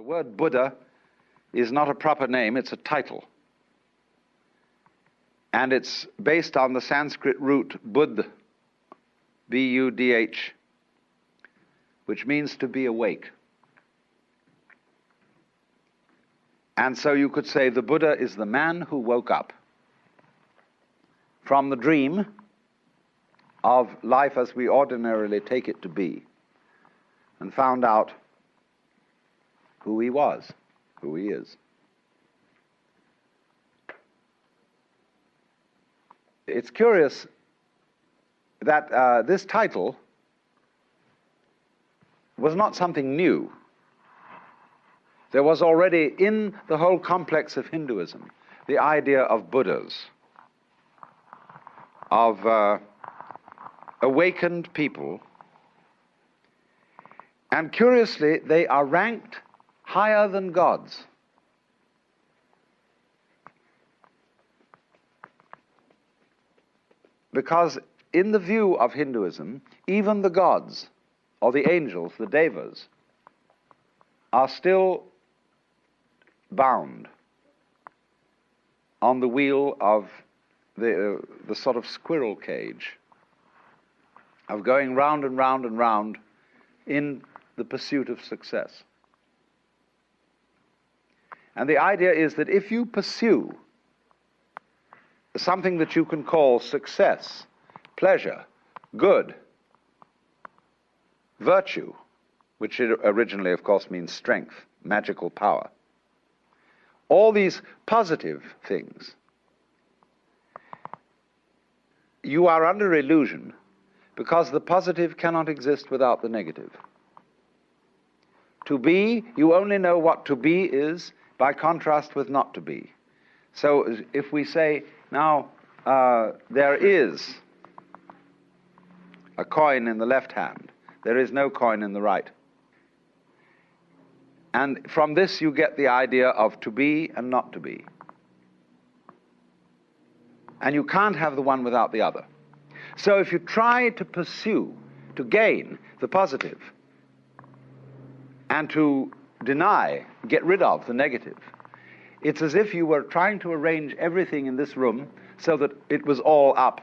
word Buddha is not a proper name, it's a title. And it's based on the Sanskrit root Buddh, B-U-D-H, which means to be awake. And so you could say the Buddha is the man who woke up from the dream of life as we ordinarily take it to be, and found out who he was, who he is. It's curious that this title was not something new. There was already in the whole complex of Hinduism the idea of Buddhas, of awakened people, and curiously they are ranked higher than gods. Because in the view of Hinduism, even the gods, or the angels, the devas, are still bound on the wheel of the sort of squirrel cage of going round and round and round in the pursuit of success. And the idea is that if you pursue something that you can call success, pleasure, good, virtue, which originally, of course, means strength, magical power, all these positive things, you are under illusion because the positive cannot exist without the negative. To be, you only know what to be is by contrast with not to be. So if we say, now, there is a coin in the left hand, there is no coin in the right. And from this you get the idea of to be and not to be. And you can't have the one without the other. So if you try to pursue, to gain the positive, and to deny, get rid of the negative, it's as if you were trying to arrange everything in this room so that it was all up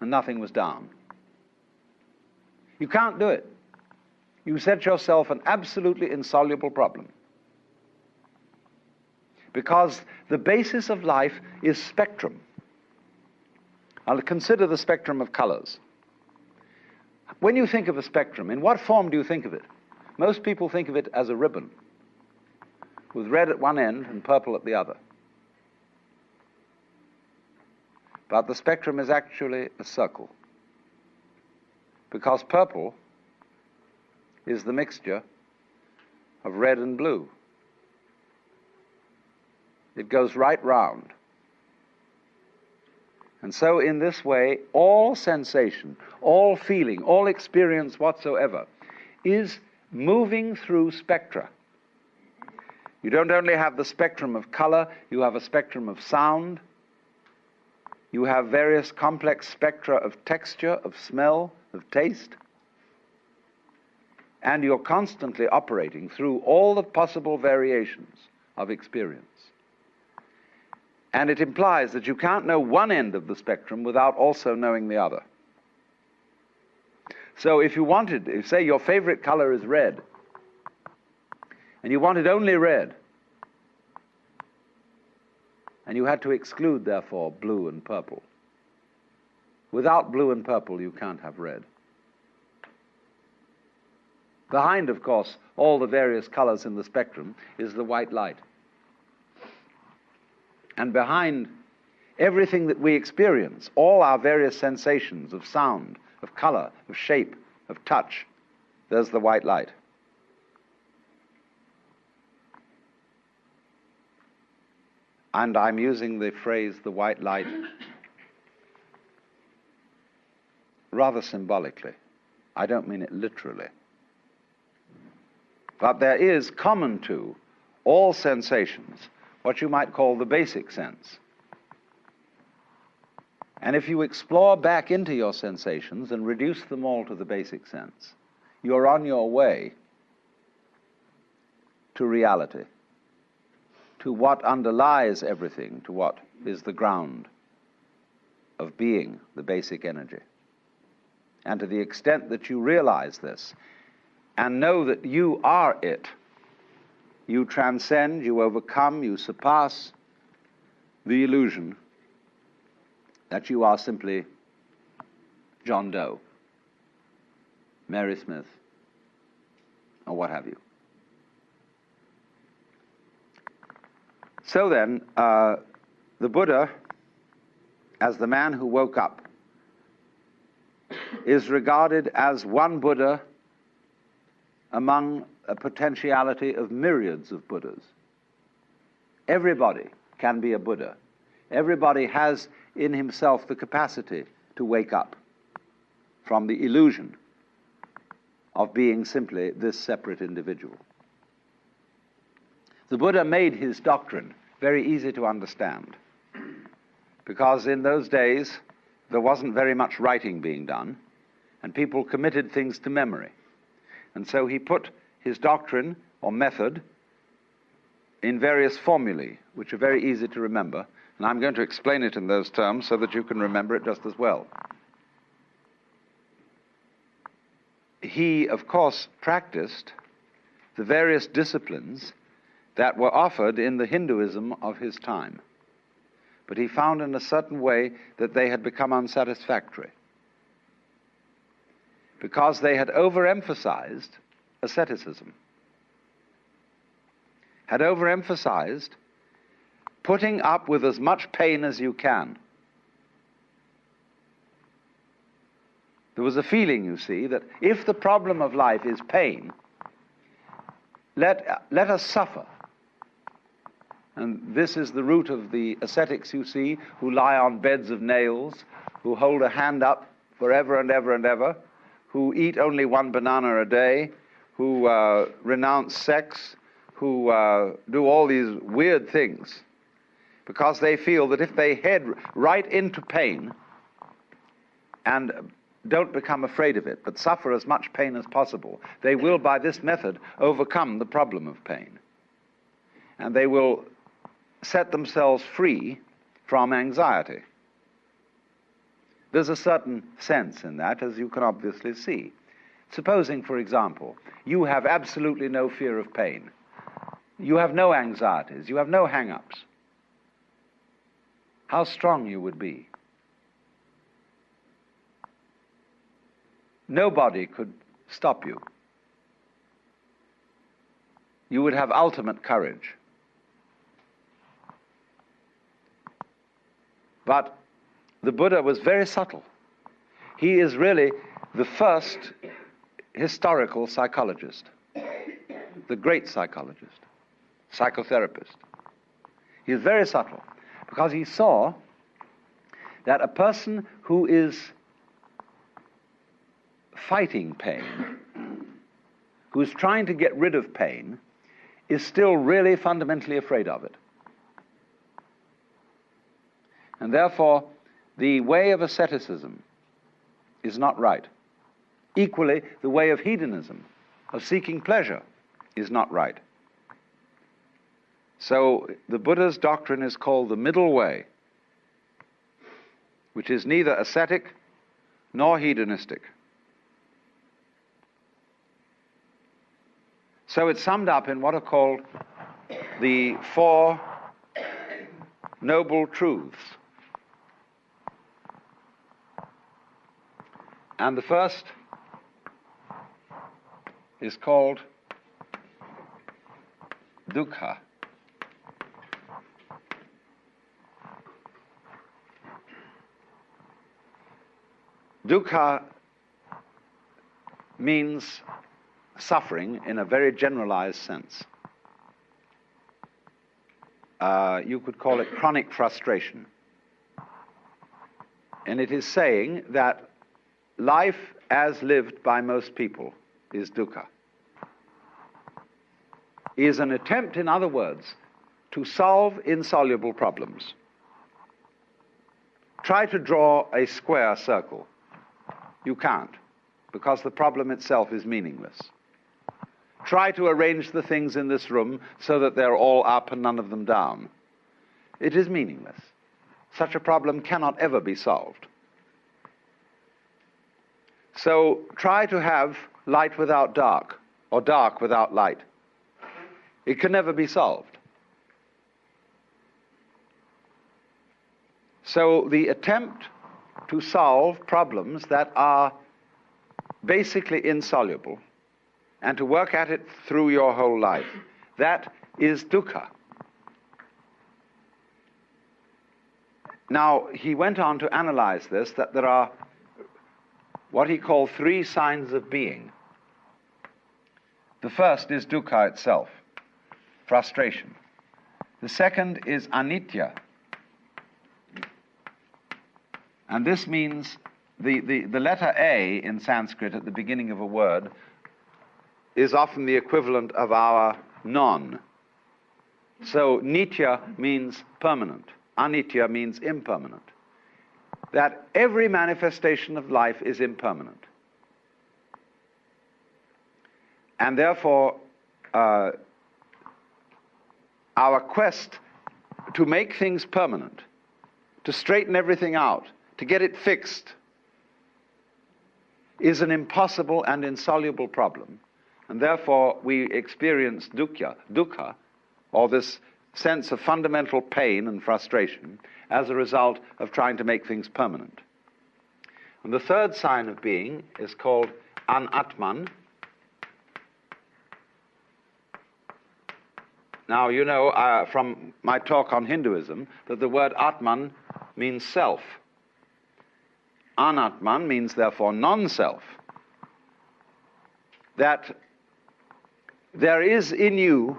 and nothing was down. You can't do it. You set yourself an absolutely insoluble problem. Because the basis of life is spectrum. I'll consider the spectrum of colors. When you think of a spectrum, in what form do you think of it? Most people think of it as a ribbon, with red at one end and purple at the other. But the spectrum is actually a circle, because purple is the mixture of red and blue. It goes right round. And so in this way, all sensation, all feeling, all experience whatsoever is moving through spectra. You don't only have the spectrum of color, you have a spectrum of sound, you have various complex spectra of texture, of smell, of taste, and you're constantly operating through all the possible variations of experience. And it implies that you can't know one end of the spectrum without also knowing the other. So if you wanted, if say your favorite color is red, and you wanted only red, and you had to exclude, therefore, blue and purple. Without blue and purple, you can't have red. Behind, of course, all the various colors in the spectrum is the white light. And behind everything that we experience, all our various sensations of sound, of color, of shape, of touch, there's the white light. And I'm using the phrase, the white light, rather symbolically. I don't mean it literally. But there is common to all sensations what you might call the basic sense. And if you explore back into your sensations and reduce them all to the basic sense, you're on your way to reality, to what underlies everything, to what is the ground of being, the basic energy. And to the extent that you realize this and know that you are it, you transcend, you overcome, you surpass the illusion that you are simply John Doe, Mary Smith, or what have you. So then, the Buddha, as the man who woke up, is regarded as one Buddha among a potentiality of myriads of Buddhas. Everybody can be a Buddha. Everybody has in himself the capacity to wake up from the illusion of being simply this separate individual. The Buddha made his doctrine very easy to understand, because in those days there wasn't very much writing being done, and people committed things to memory. And so he put his doctrine or method in various formulae, which are very easy to remember, and I'm going to explain it in those terms so that you can remember it just as well. He, of course, practiced the various disciplines that were offered in the Hinduism of his time, but he found in a certain way that they had become unsatisfactory, because they had overemphasized asceticism, had overemphasized putting up with as much pain as you can. There was a feeling, you see, that if the problem of life is pain, let us suffer. And this is the root of the ascetics, you see, who lie on beds of nails, who hold a hand up forever and ever and ever, who eat only one banana a day, who renounce sex, who do all these weird things, because they feel that if they head right into pain and don't become afraid of it, but suffer as much pain as possible, they will, by this method, overcome the problem of pain. And they will set themselves free from anxiety. There's a certain sense in that, as you can obviously see. Supposing, for example, you have absolutely no fear of pain. You have no anxieties. You have no hang-ups. How strong you would be. Nobody could stop you. You would have ultimate courage. But the Buddha was very subtle. He is really the first historical psychologist, the great psychologist, psychotherapist. He is very subtle because he saw that a person who is fighting pain, who is trying to get rid of pain, is still really fundamentally afraid of it. And therefore, the way of asceticism is not right. Equally, the way of hedonism, of seeking pleasure, is not right. So the Buddha's doctrine is called the middle way, which is neither ascetic nor hedonistic. So it's summed up in what are called the Four Noble Truths. And the first is called dukkha. Dukkha means suffering in a very generalized sense. You could call it chronic frustration. And it is saying that life as lived by most people is dukkha. Is an attempt, in other words, to solve insoluble problems. Try to draw a square circle. You can't, because the problem itself is meaningless. try to arrange the things in this room so that they're all up and none of them down. It is meaningless. Such a problem cannot ever be solved. So try to have light without dark, or dark without light. It can never be solved. So the attempt to solve problems that are basically insoluble and to work at it through your whole life, that is dukkha. Now, he went on to analyze this, that there are what he called 3 signs of being. The first is dukkha itself, frustration. The second is anitya. And this means the letter A in Sanskrit at the beginning of a word is often the equivalent of our non. So nitya means permanent. Anitya means impermanent. That every manifestation of life is impermanent. And therefore, our quest to make things permanent, to straighten everything out, to get it fixed, is an impossible and insoluble problem. And therefore, we experience dukkha, or this sense of fundamental pain and frustration, as a result of trying to make things permanent. And the third sign of being is called anatman. Now, you know from my talk on Hinduism that the word atman means self. Anatman means, therefore, non-self. That there is in you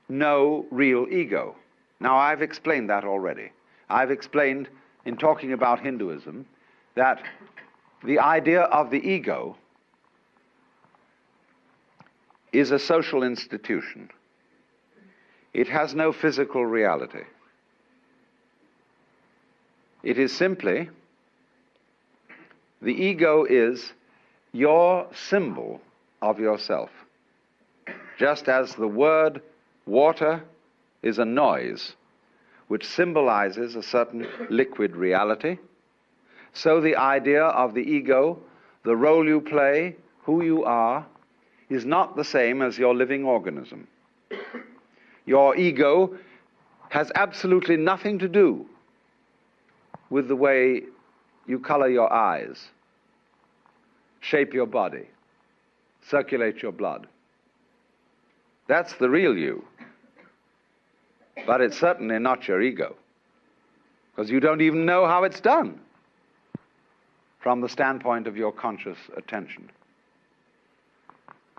no real ego. Now, I've explained that already. I've explained, in talking about Hinduism, that the idea of the ego is a social institution. It has no physical reality. It is simply, the ego is your symbol of yourself. Just as the word water is a noise which symbolizes a certain liquid reality, so the idea of the ego, the role you play, who you are, is not the same as your living organism. Your ego has absolutely nothing to do with the way you color your eyes, shape your body, circulate your blood. That's the real you. But it's certainly not your ego, because you don't even know how it's done from the standpoint of your conscious attention.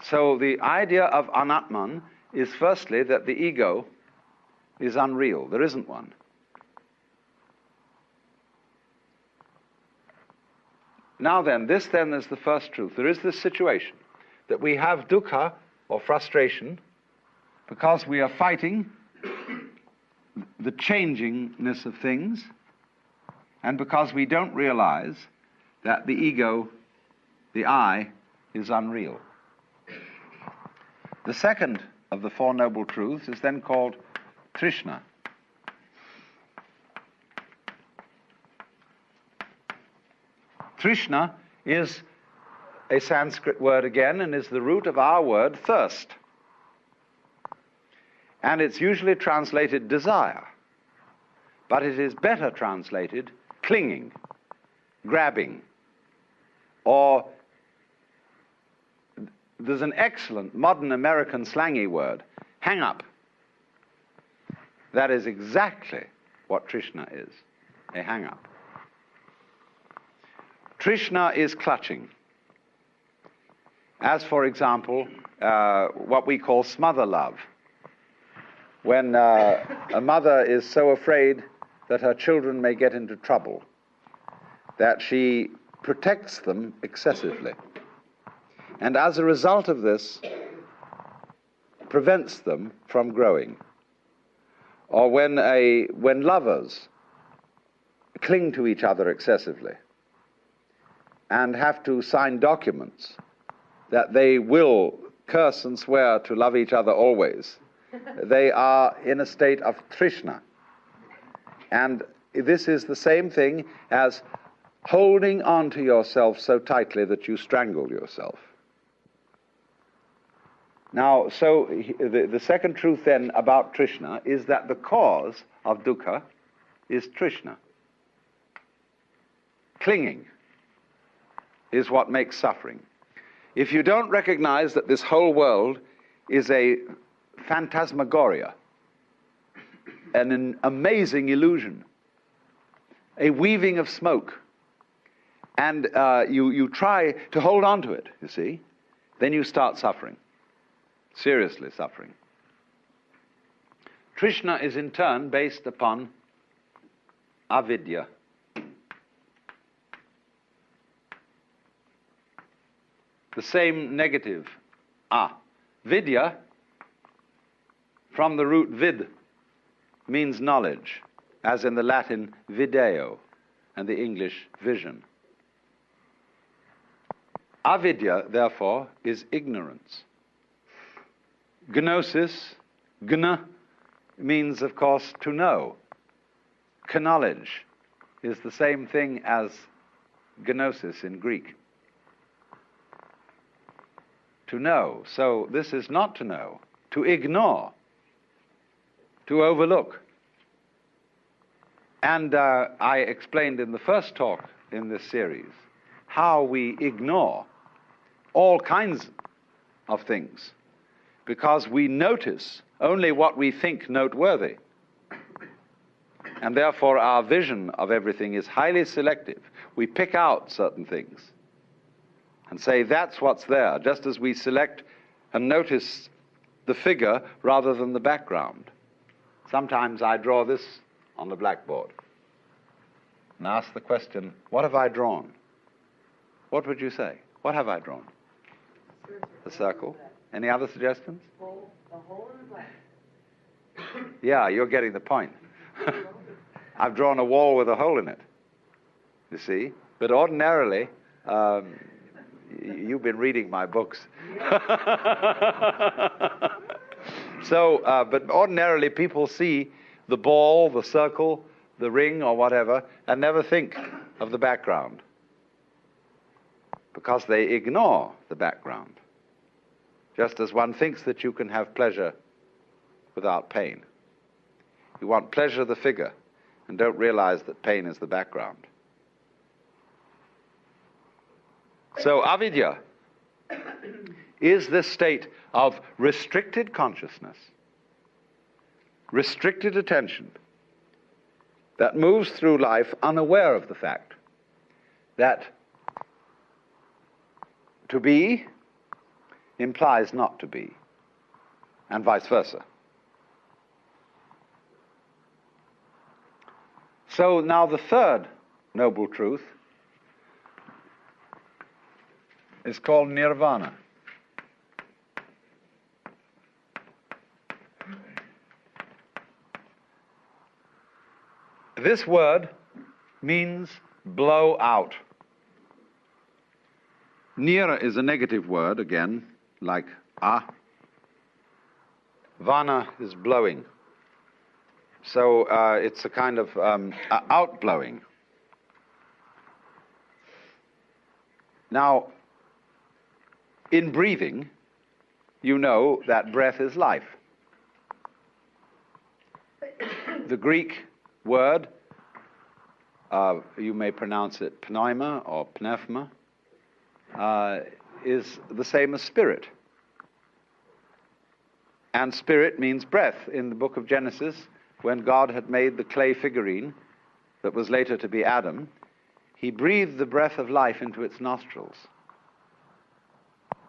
So the idea of anatman is firstly that the ego is unreal. There isn't one. Now then, this then is the first truth. There is this situation that we have dukkha, or frustration, because we are fighting the changingness of things, and because we don't realize that the ego, the I, is unreal. The second of the Four Noble Truths is then called Trishna. Trishna is a Sanskrit word again, and is the root of our word thirst. And it's usually translated desire, but it is better translated clinging, grabbing, or there's an excellent modern American slangy word, hang up. That is exactly what Trishna is, a hang up. Trishna is clutching. As, for example, what we call smother love. When a mother is so afraid that her children may get into trouble, that she protects them excessively. And as a result of this, prevents them from growing. Or when lovers cling to each other excessively and have to sign documents that they will curse and swear to love each other always. They are in a state of trishna. And this is the same thing as holding on to yourself so tightly that you strangle yourself. Now, so the second truth then about trishna is that the cause of dukkha is trishna. Clinging is what makes suffering. If you don't recognize that this whole world is a phantasmagoria, an amazing illusion, a weaving of smoke, and you try to hold on to it, you see, then you start suffering, seriously suffering. Trishna is in turn based upon avidya. The same negative, vidya, from the root vid, means knowledge, as in the Latin video and the English vision. Avidya, therefore, is ignorance. Gnosis, gna, means, of course, to know. Knowledge is the same thing as gnosis in Greek. To know. So this is not to know, to ignore, to overlook. And I explained in the first talk in this series how we ignore all kinds of things because we notice only what we think noteworthy. And therefore our vision of everything is highly selective. We pick out certain things and say that's what's there, just as we select and notice the figure rather than the background. Sometimes I draw this on the blackboard and ask the question, what have I drawn? What would you say? What have I drawn? A circle. Any other suggestions? A hole in the black. Yeah, you're getting the point. I've drawn a wall with a hole in it, you see. But ordinarily, you've been reading my books. So, but ordinarily people see the ball, the circle, the ring or whatever, and never think of the background because they ignore the background. Just as one thinks that you can have pleasure without pain. You want pleasure of the figure and don't realize that pain is the background. So avidya is this state of restricted consciousness, restricted attention, that moves through life unaware of the fact that to be implies not to be, and vice versa. So now the third noble truth is called nirvana. This word means blow out. Nira is a negative word, again, like Vana is blowing. So it's a kind of outblowing. Now, in breathing, you know that breath is life. The Greek word, you may pronounce it pneuma or pneuma, is the same as spirit. And spirit means breath. In the book of Genesis, when God had made the clay figurine that was later to be Adam, he breathed the breath of life into its nostrils.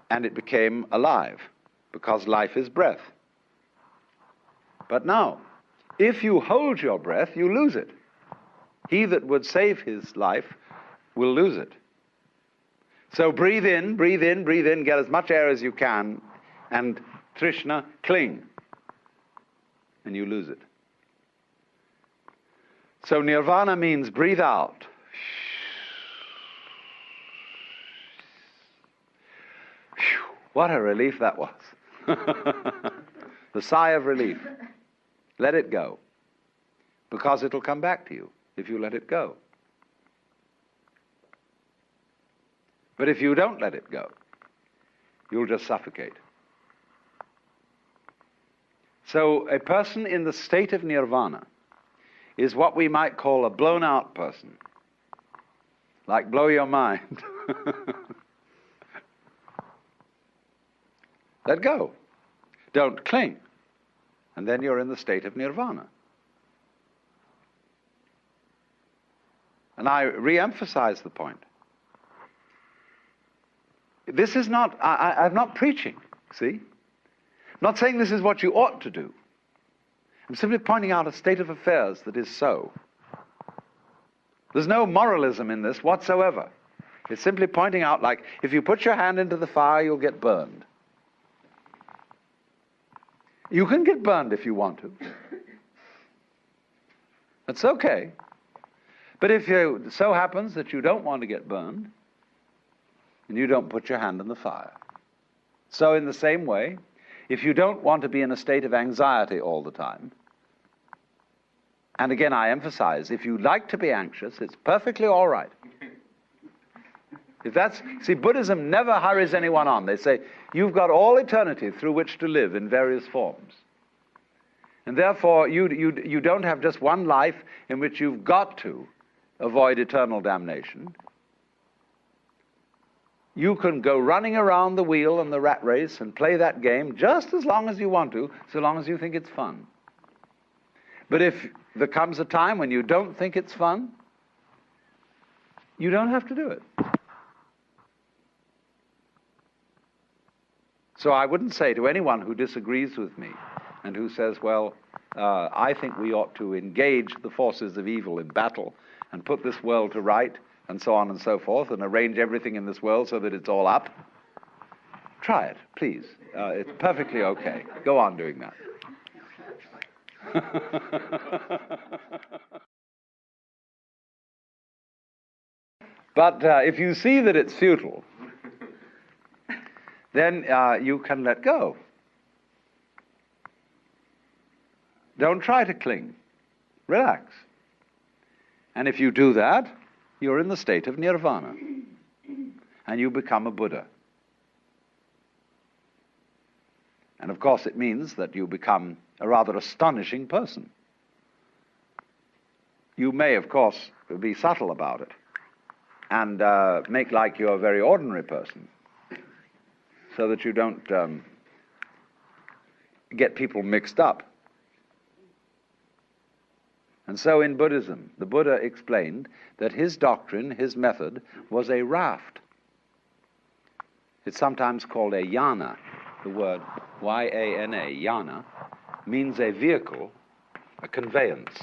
And it became alive, because life is breath. But now, if you hold your breath, you lose it. He that would save his life will lose it. So breathe in, breathe in, breathe in, get as much air as you can, and Trishna, cling, and you lose it. So nirvana means breathe out. What a relief that was. The sigh of relief. Let it go. Because it'll come back to you if you let it go. But if you don't let it go, you'll just suffocate. So a person in the state of nirvana is what we might call a blown out person. Like blow your mind. Let go. Don't cling. And then you're in the state of nirvana. And I re-emphasize the point. This is not, I'm not preaching, see? I'm not saying this is what you ought to do. I'm simply pointing out a state of affairs that is so. There's no moralism in this whatsoever. It's simply pointing out, like, if you put your hand into the fire, you'll get burned. You can get burned if you want to. That's okay. But if it so happens that you don't want to get burned, then you don't put your hand in the fire. So in the same way, if you don't want to be in a state of anxiety all the time, and again I emphasize, if you like to be anxious, it's perfectly all right. See, Buddhism never hurries anyone on. They say, you've got all eternity through which to live in various forms. And therefore, you don't have just one life in which you've got to avoid eternal damnation. You can go running around the wheel and the rat race and play that game just as long as you want to, so long as you think it's fun. But if there comes a time when you don't think it's fun, you don't have to do it. So I wouldn't say to anyone who disagrees with me and who says, well, I think we ought to engage the forces of evil in battle and put this world to right and so on and so forth and arrange everything in this world so that it's all up. Try it, please. It's perfectly okay. Go on doing that. But if you see that it's futile, then you can let go. Don't try to cling. Relax. And if you do that, you're in the state of nirvana. And you become a Buddha. And of course it means that you become a rather astonishing person. You may, of course, be subtle about it and make like you're a very ordinary person, so that you don't get people mixed up. And so in Buddhism, the Buddha explained that his doctrine, his method, was a raft. It's sometimes called a yana. The word Y-A-N-A, yana, means a vehicle, a conveyance.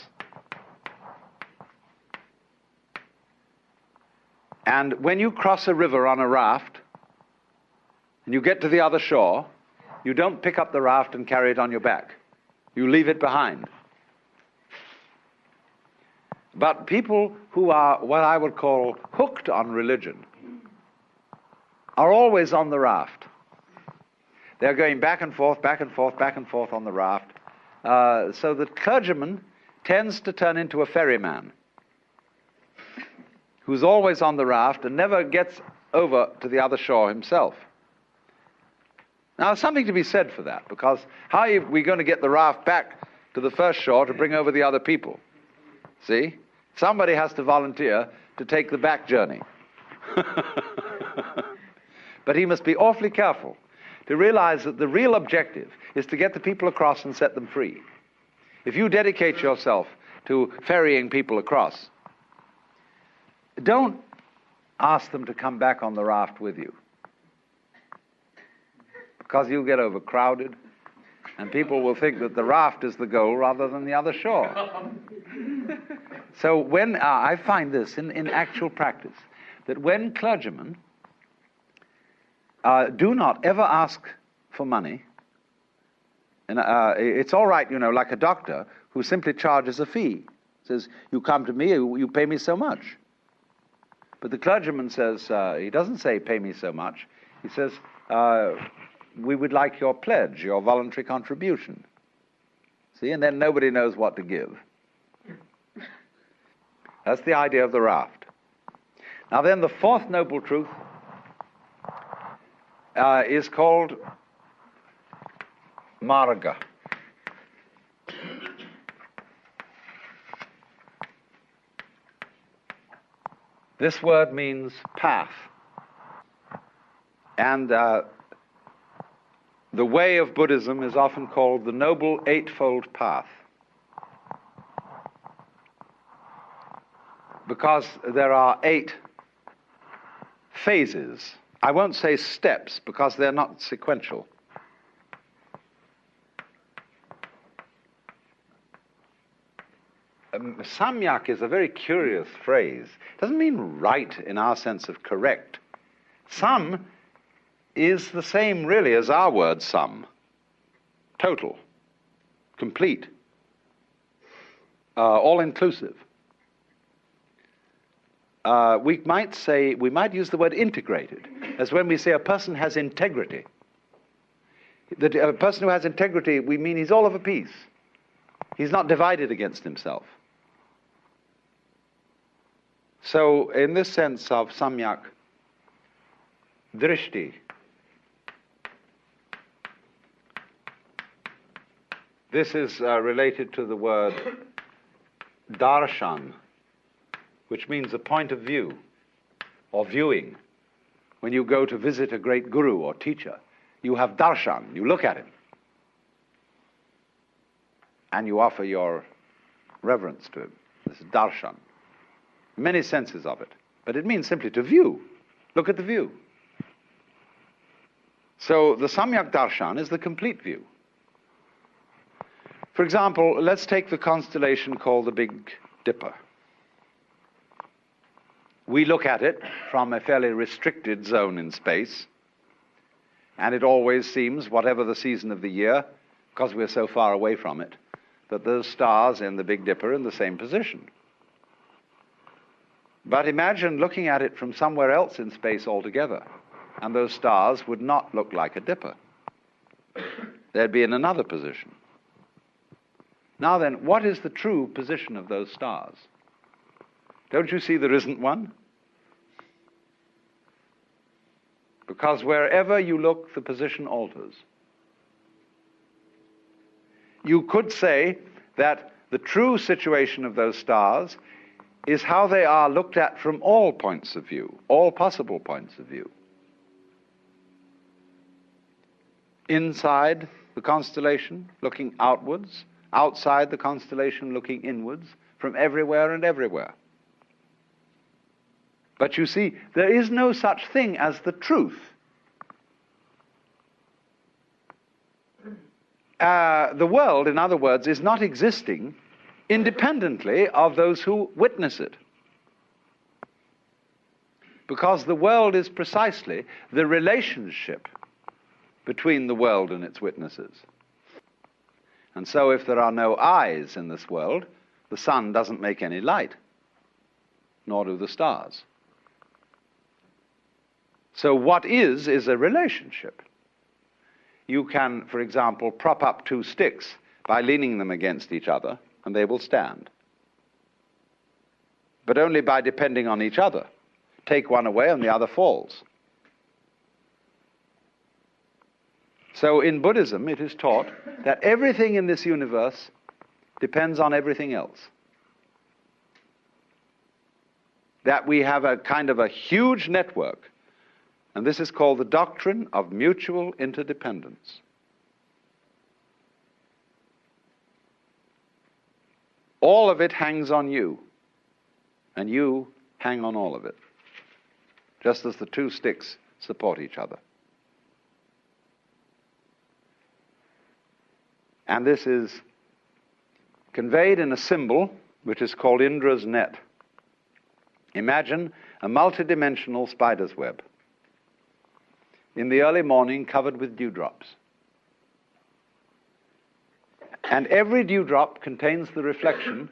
And when you cross a river on a raft, and you get to the other shore, you don't pick up the raft and carry it on your back. You leave it behind. But people who are what I would call hooked on religion are always on the raft. They're going back and forth, back and forth, back and forth on the raft. So the clergyman tends to turn into a ferryman who's always on the raft and never gets over to the other shore himself. Now, there's something to be said for that, because how are we going to get the raft back to the first shore to bring over the other people? See? Somebody has to volunteer to take the back journey. But he must be awfully careful to realize that the real objective is to get the people across and set them free. If you dedicate yourself to ferrying people across, don't ask them to come back on the raft with you, because you'll get overcrowded and people will think that the raft is the goal rather than the other shore. So when I find this in actual practice, that when clergymen do not ever ask for money, and it's all right, like a doctor who simply charges a fee. Says, you come to me, you pay me so much. But the clergyman says, he doesn't say pay me so much. He says, we would like your pledge, your voluntary contribution. See, and then nobody knows what to give. That's the idea of the raft. Now then, the fourth noble truth is called marga. This word means path. And the way of Buddhism is often called the Noble Eightfold Path, because there are 8 phases. I won't say steps, because they're not sequential. Samyak is a very curious phrase. It doesn't mean right in our sense of correct. Sam is the same really as our word sum. Total, complete, all-inclusive. We might use the word integrated, as when we say a person has integrity. That a person who has integrity, we mean he's all of a piece. He's not divided against himself. So, in this sense of samyak, drishti, this is related to the word darshan, which means a point of view or viewing. When you go to visit a great guru or teacher, you have darshan, you look at him, and you offer your reverence to him. This is darshan. Many senses of it, but it means simply to view. Look at the view. So the Samyak Darshan is the complete view. For example, let's take the constellation called the Big Dipper. We look at it from a fairly restricted zone in space, and it always seems, whatever the season of the year, because we're so far away from it, that those stars in the Big Dipper are in the same position. But imagine looking at it from somewhere else in space altogether, and those stars would not look like a dipper. They'd be in another position. Now then, what is the true position of those stars? Don't you see there isn't one? Because wherever you look, the position alters. You could say that the true situation of those stars is how they are looked at from all points of view, all possible points of view. Inside the constellation, looking outwards, outside the constellation, looking inwards, from everywhere and everywhere. But you see, there is no such thing as the truth. The world, in other words, is not existing independently of those who witness it. Because the world is precisely the relationship between the world and its witnesses. And so if there are no eyes in this world, the sun doesn't make any light, nor do the stars. So what is a relationship. You can, for example, prop up 2 sticks by leaning them against each other, and they will stand. But only by depending on each other. Take one away and the other falls. So in Buddhism it is taught that everything in this universe depends on everything else. That we have a kind of a huge network, and this is called the doctrine of mutual interdependence. All of it hangs on you, and you hang on all of it, just as the 2 sticks support each other. And this is conveyed in a symbol which is called Indra's net. Imagine a multidimensional spider's web in the early morning covered with dewdrops. And every dewdrop contains the reflection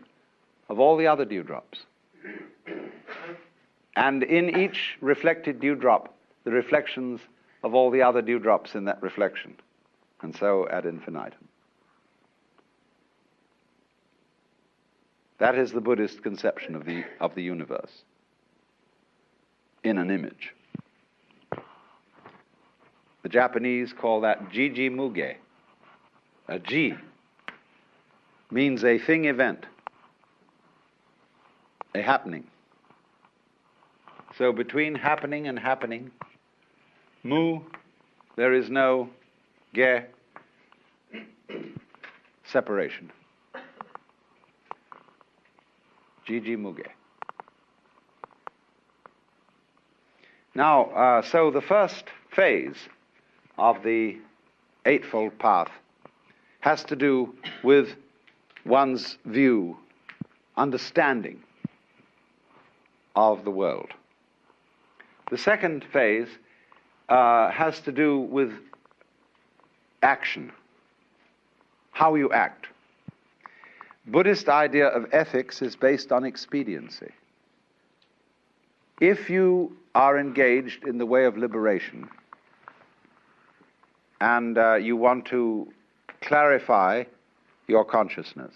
of all the other dewdrops. And in each reflected dewdrop, the reflections of all the other dewdrops in that reflection, and so ad infinitum. That is the Buddhist conception of the universe in an image. The Japanese call that jiji muge. A ji means a thing event, a happening. So between happening and happening, mu, there is no ge, separation. Jiji muge. Now, so the first phase of the Eightfold Path has to do with one's view, understanding of the world. The second phase has to do with action, how you act. Buddhist idea of ethics is based on expediency. If you are engaged in the way of liberation and you want to clarify your consciousness,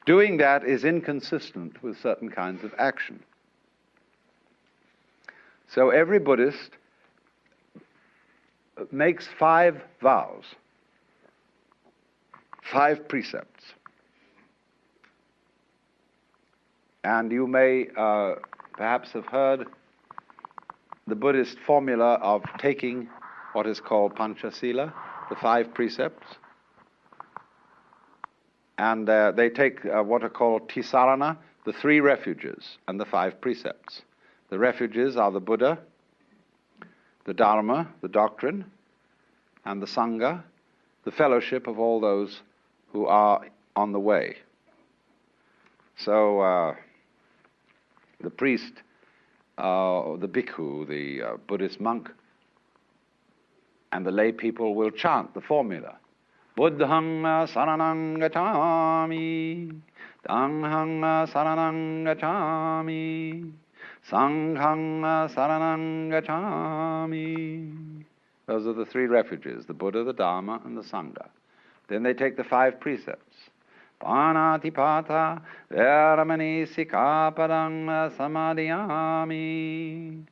doing that is inconsistent with certain kinds of action. So every Buddhist makes 5 vows, 5 precepts. And you may perhaps have heard the Buddhist formula of taking what is called Panchasila, the 5 precepts. And they take what are called Tisarana, the 3 refuges, and the 5 precepts. The refuges are the Buddha, the Dharma, the doctrine, and the Sangha, the fellowship of all those who are on the way. So the priest, the bhikkhu, the Buddhist monk, and the lay people will chant the formula. Buddhang saranang gacchami, Dhanghang saranang gacchami, Sanghang saranang gacchami. Those are the 3 refuges, the Buddha, the Dharma, and the Sangha. Then they take the 5 precepts. Panatipata veramani sikapadang samadhiyami.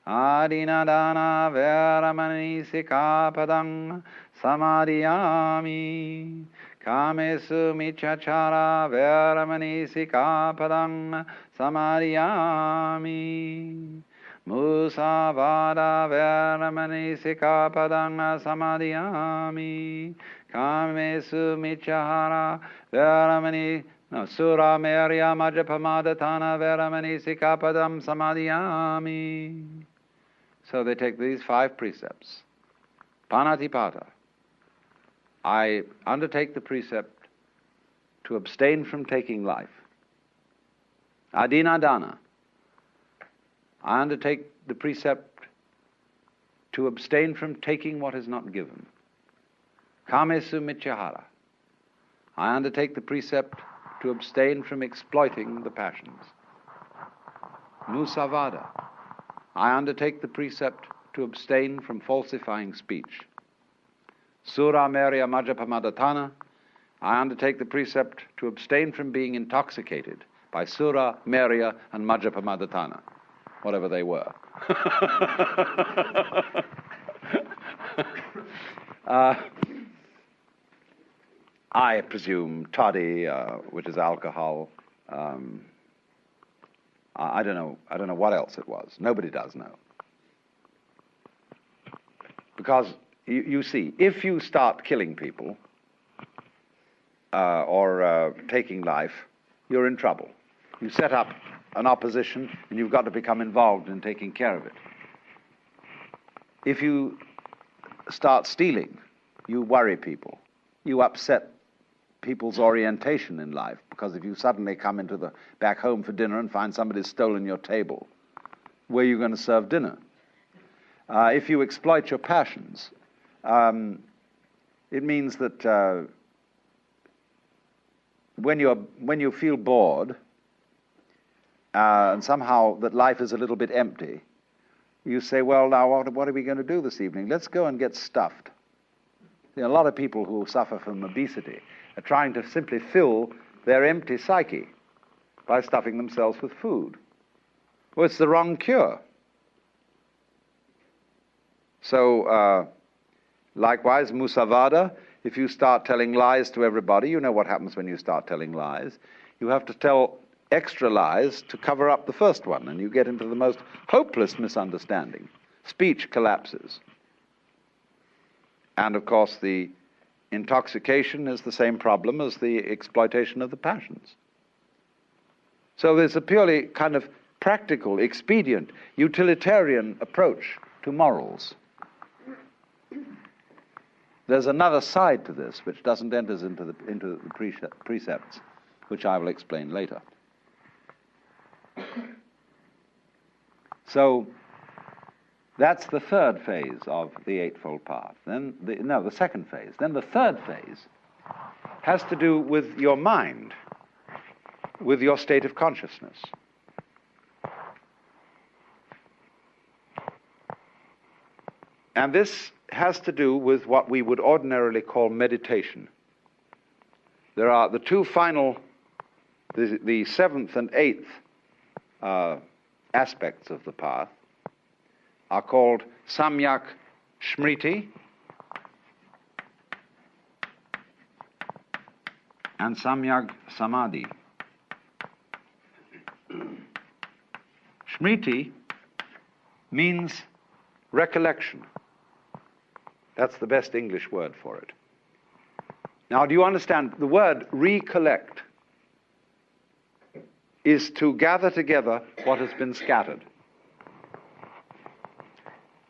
Adinadana veramani sikapadang samadhiyami. Kamesu michachara veramani sikapadang samadhiyami. Musavada veramani sikapadang samadhiyami. Kamesu michahara veramani sura merya majapamadatana veramani sikapadam samadhiyami. So they take these 5 precepts. Panatipata. I undertake the precept to abstain from taking life. Adinadana. I undertake the precept to abstain from taking what is not given. Kamesu michahara. I undertake the precept to abstain from exploiting the passions. Musavada. I undertake the precept to abstain from falsifying speech. Sura merya majapamadatana. I undertake the precept to abstain from being intoxicated by sura, merya, and majapamadatana, whatever they were. I presume toddy, which is alcohol. I don't know what else it was. Nobody does know. Because you see, if you start killing people or taking life, you're in trouble. You set up an opposition and you've got to become involved in taking care of it. If you start stealing, you worry people. You upset people's orientation in life, because if you suddenly come back home for dinner and find somebody's stolen your table, where are you going to serve dinner? If you exploit your passions, it means that when you feel bored and somehow that life is a little bit empty, You say, well, now what are we going to do this evening? Let's go and get stuffed. A lot of people who suffer from obesity are trying to simply fill their empty psyche by stuffing themselves with food. Well, it's the wrong cure. So, likewise, Musavada, if you start telling lies to everybody, you know what happens when you start telling lies. You have to tell extra lies to cover up the first one, and you get into the most hopeless misunderstanding. Speech collapses. And, of course, the intoxication is the same problem as the exploitation of the passions. So there's a purely kind of practical, expedient, utilitarian approach to morals. There's another side to this which doesn't enter into the precepts, which I will explain later. So that's the third phase of the Eightfold Path. Then the second phase. Then the third phase has to do with your mind, with your state of consciousness. And this has to do with what we would ordinarily call meditation. There are the two final, the seventh and eighth aspects of the path are called Samyak Smriti and Samyak Samadhi. Smriti means recollection. That's the best English word for it. Now, do you understand? The word recollect is to gather together what has been scattered.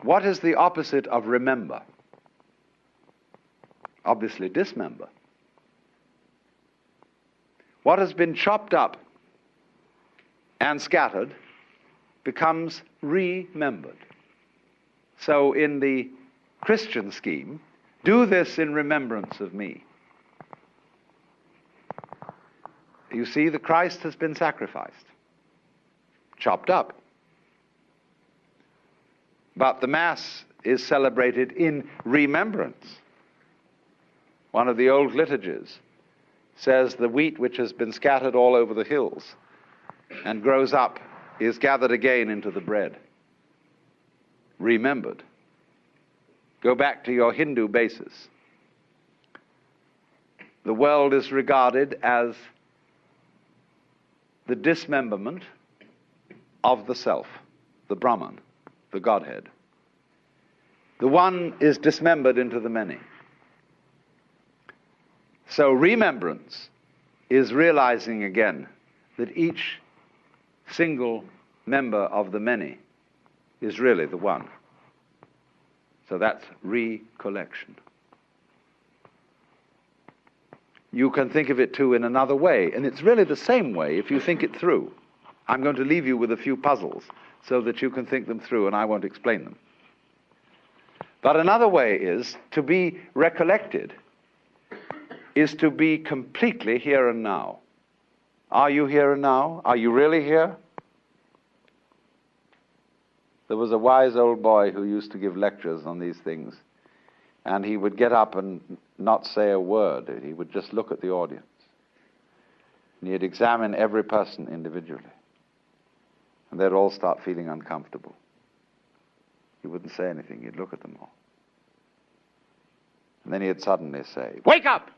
What is the opposite of remember? Obviously, dismember. What has been chopped up and scattered becomes remembered. So in the Christian scheme, do this in remembrance of me. You see, the Christ has been sacrificed, chopped up. But the Mass is celebrated in remembrance. One of the old liturgies says the wheat which has been scattered all over the hills and grows up is gathered again into the bread. Remembered. Go back to your Hindu basis. The world is regarded as the dismemberment of the self, the Brahman, the Godhead. The one is dismembered into the many. So remembrance is realizing again that each single member of the many is really the one. So that's recollection. You can think of it too in another way, and it's really the same way if you think it through. I'm going to leave you with a few puzzles so that you can think them through, and I won't explain them. But another way is to be recollected is to be completely here and now. Are you here and now? Are you really here? There was a wise old boy who used to give lectures on these things, and he would get up and not say a word. He would just look at the audience. And he'd examine every person individually. And they'd all start feeling uncomfortable. He wouldn't say anything. He'd look at them all. And then he'd suddenly say, "Wake up!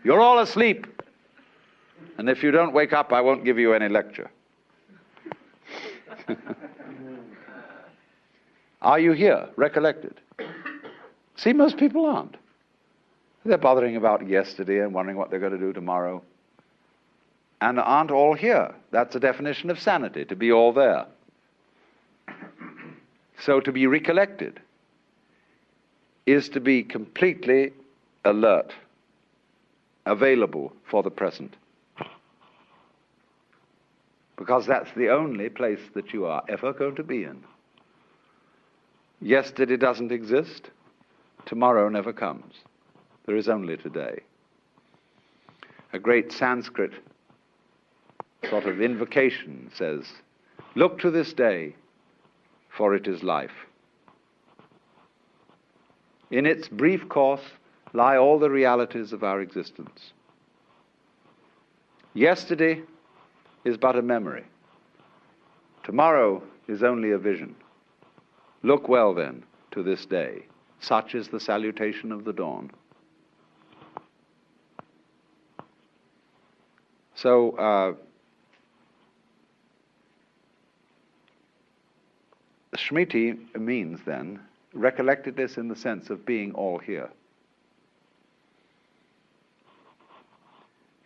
You're all asleep. And if you don't wake up, I won't give you any lecture." Are you here, recollected? See, most people aren't. They're bothering about yesterday and wondering what they're going to do tomorrow, and aren't all here. That's a definition of sanity, to be all there. So to be recollected is to be completely alert, available for the present. Because that's the only place that you are ever going to be in. Yesterday doesn't exist. Tomorrow never comes. There is only today. A great Sanskrit sort of invocation says, "Look to this day, for it is life. In its brief course lie all the realities of our existence. Yesterday is but a memory. Tomorrow is only a vision. Look well, then, to this day. Such is the salutation of the dawn. So, Smriti means, then, recollectedness in the sense of being all here.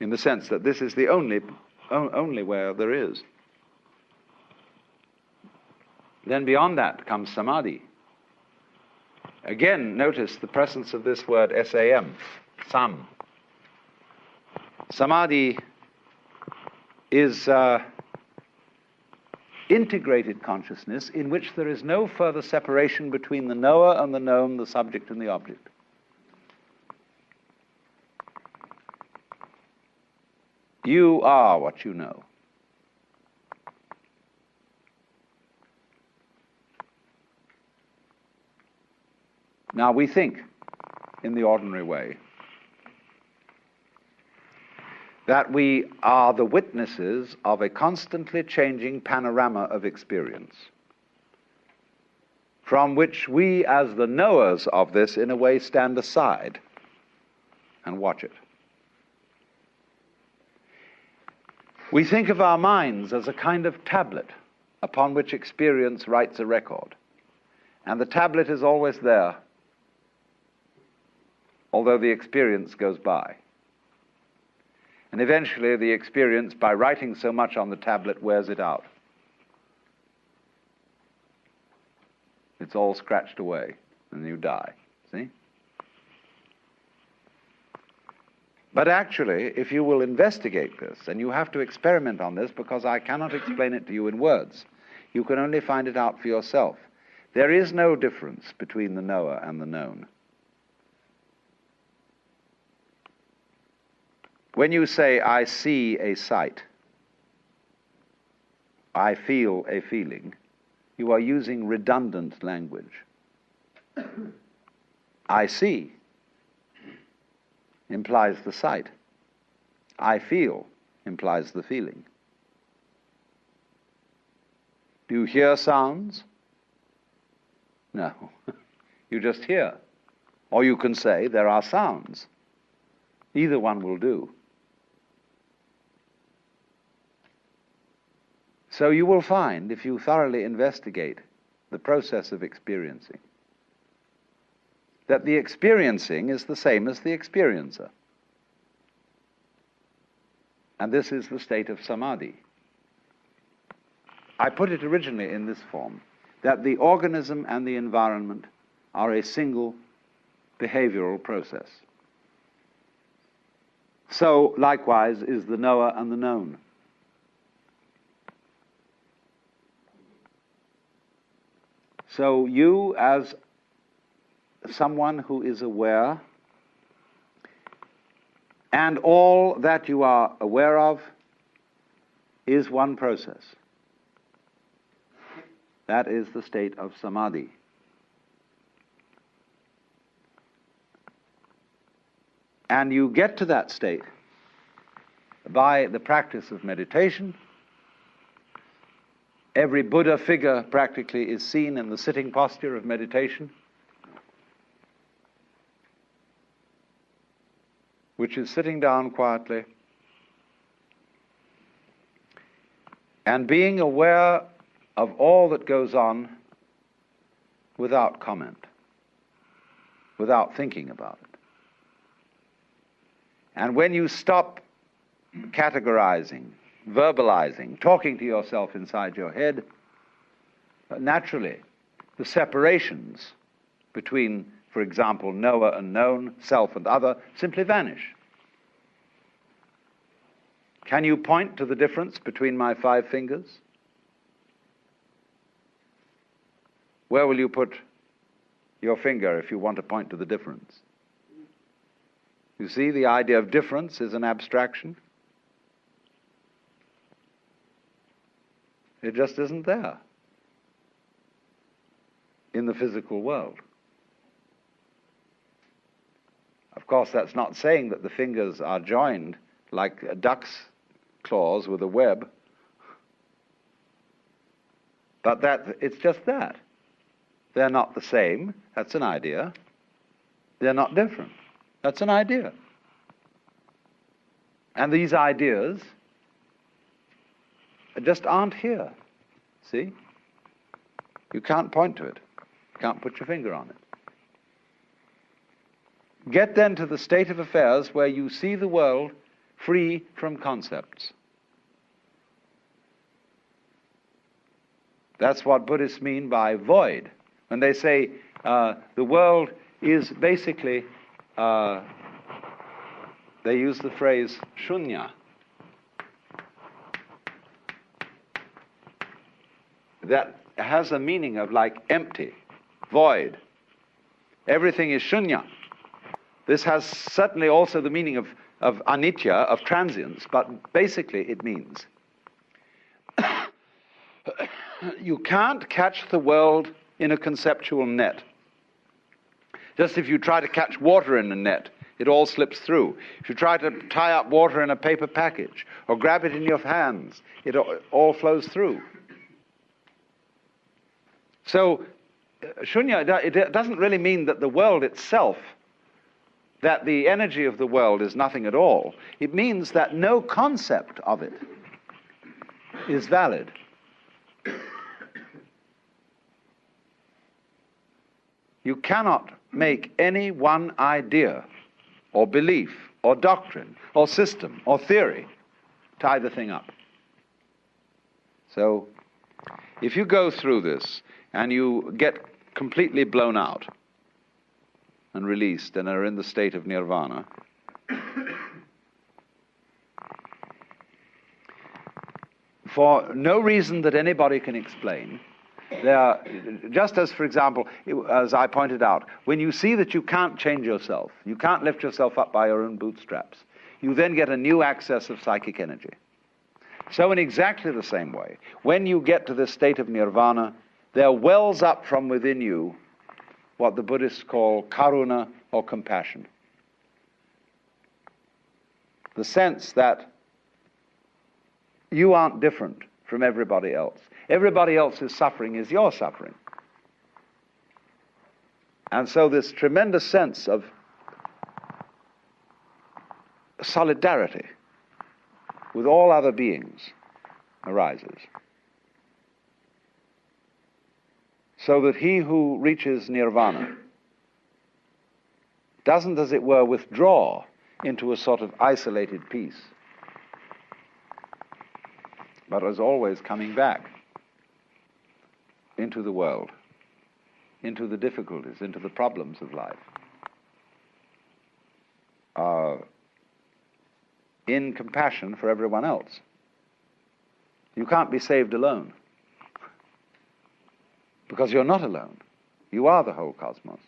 In the sense that this is the only where there is. Then beyond that comes samadhi. Again, notice the presence of this word S-A-M, sam. Samadhi is integrated consciousness in which there is no further separation between the knower and the known, the subject and the object. You are what you know. Now we think, in the ordinary way, that we are the witnesses of a constantly changing panorama of experience, from which we, as the knowers of this, in a way stand aside and watch it. We think of our minds as a kind of tablet upon which experience writes a record, and the tablet is always there, although the experience goes by. And eventually the experience, by writing so much on the tablet, wears it out. It's all scratched away, and you die, see? But actually, if you will investigate this, and you have to experiment on this because I cannot explain it to you in words, you can only find it out for yourself. There is no difference between the knower and the known. When you say, I see a sight, I feel a feeling, you are using redundant language. I see implies the sight. I feel implies the feeling. Do you hear sounds? No. You just hear. Or you can say, there are sounds. Either one will do. So you will find, if you thoroughly investigate the process of experiencing, that the experiencing is the same as the experiencer. And this is the state of samadhi. I put it originally in this form, that the organism and the environment are a single behavioral process. So, likewise, is the knower and the known. So you, as someone who is aware, and all that you are aware of is one process. That is the state of samadhi. And you get to that state by the practice of meditation. Every Buddha figure practically is seen in the sitting posture of meditation, which is sitting down quietly and being aware of all that goes on without comment, without thinking about it. And when you stop categorizing, verbalizing, talking to yourself inside your head, naturally, the separations between, for example, knower and known, self and other, simply vanish. Can you point to the difference between my 5 fingers? Where will you put your finger if you want to point to the difference? You see, the idea of difference is an abstraction. It just isn't there. in the physical world. Of course, that's not saying that the fingers are joined like a duck's claws with a web, but that it's just that. They're not the same. That's an idea. They're not different. That's an idea. And these ideas just aren't here. See? You can't point to it. You can't put your finger on it. Get then to the state of affairs where you see the world free from concepts. That's what Buddhists mean by void. When they say the world is basically, they use the phrase shunya. That has a meaning of like empty, void. Everything is shunya. This has certainly also the meaning of anitya, of transience, but basically it means you can't catch the world in a conceptual net. Just if you try to catch water in a net, it all slips through. If you try to tie up water in a paper package or grab it in your hands, it all flows through. So, shunya, it doesn't really mean that the world itself, that the energy of the world is nothing at all. It means that no concept of it is valid. You cannot make any one idea or belief or doctrine or system or theory tie the thing up. So, if you go through this and you get completely blown out and released and are in the state of nirvana, for no reason that anybody can explain, just as, for example, as I pointed out, when you see that you can't change yourself, you can't lift yourself up by your own bootstraps, you then get a new access of psychic energy. So in exactly the same way, when you get to this state of nirvana, there wells up from within you what the Buddhists call karuna, or compassion. The sense that you aren't different from everybody else. Everybody else's suffering is your suffering. And so this tremendous sense of solidarity with all other beings arises. So that he who reaches nirvana doesn't, as it were, withdraw into a sort of isolated peace, but is always coming back into the world, into the difficulties, into the problems of life, in compassion for everyone else. You can't be saved alone, because you're not alone. You are the whole cosmos.